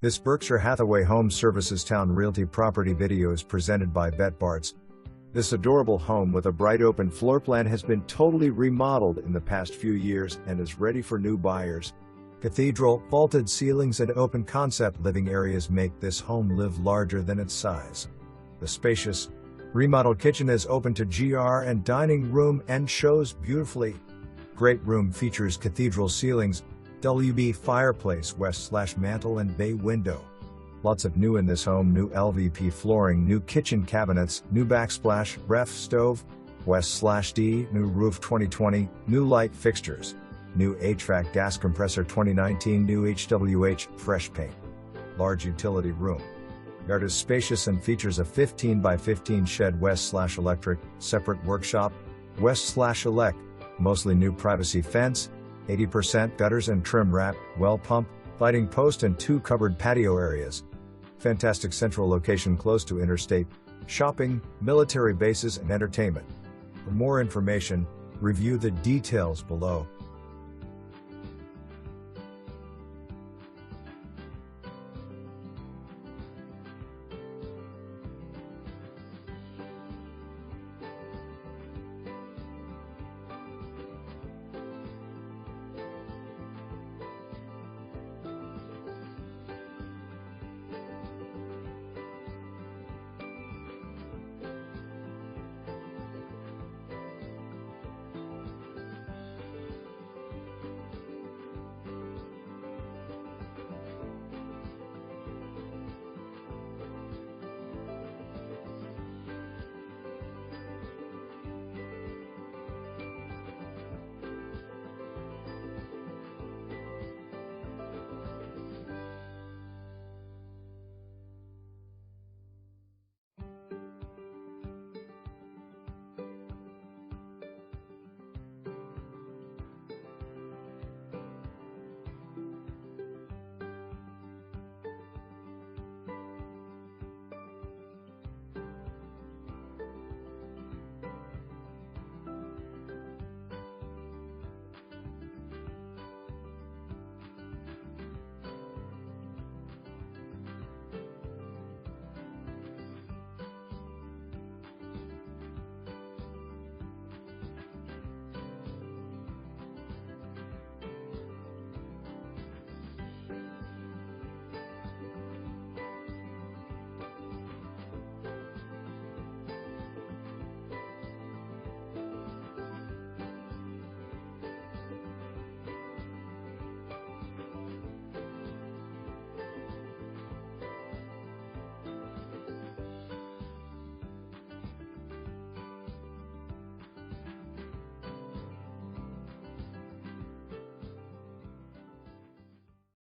This Berkshire Hathaway HomeServices Towne Realty property video is presented by BetBarts. This adorable home with a bright open floor plan has been totally remodeled in the past few years and is ready for new buyers. Cathedral, vaulted ceilings and open concept living areas make this home live larger than its size. The spacious, remodeled kitchen is open to GR and dining room and shows beautifully. Great room features cathedral ceilings, WB fireplace, west/mantel and bay window. Lots of new in this home: new LVP flooring, new kitchen cabinets, new backsplash, ref stove, west/D, new roof 2020, new light fixtures, new HVAC gas compressor 2019, new HWH, fresh paint. Large utility room. Yard is spacious and features a 15 by 15 shed west/electric, separate workshop, west/elec, mostly new privacy fence, 80% gutters and trim wrap, well pump, lighting post and 2 covered patio areas. Fantastic central location close to Interstate, shopping, military bases and entertainment. For more information, review the details below.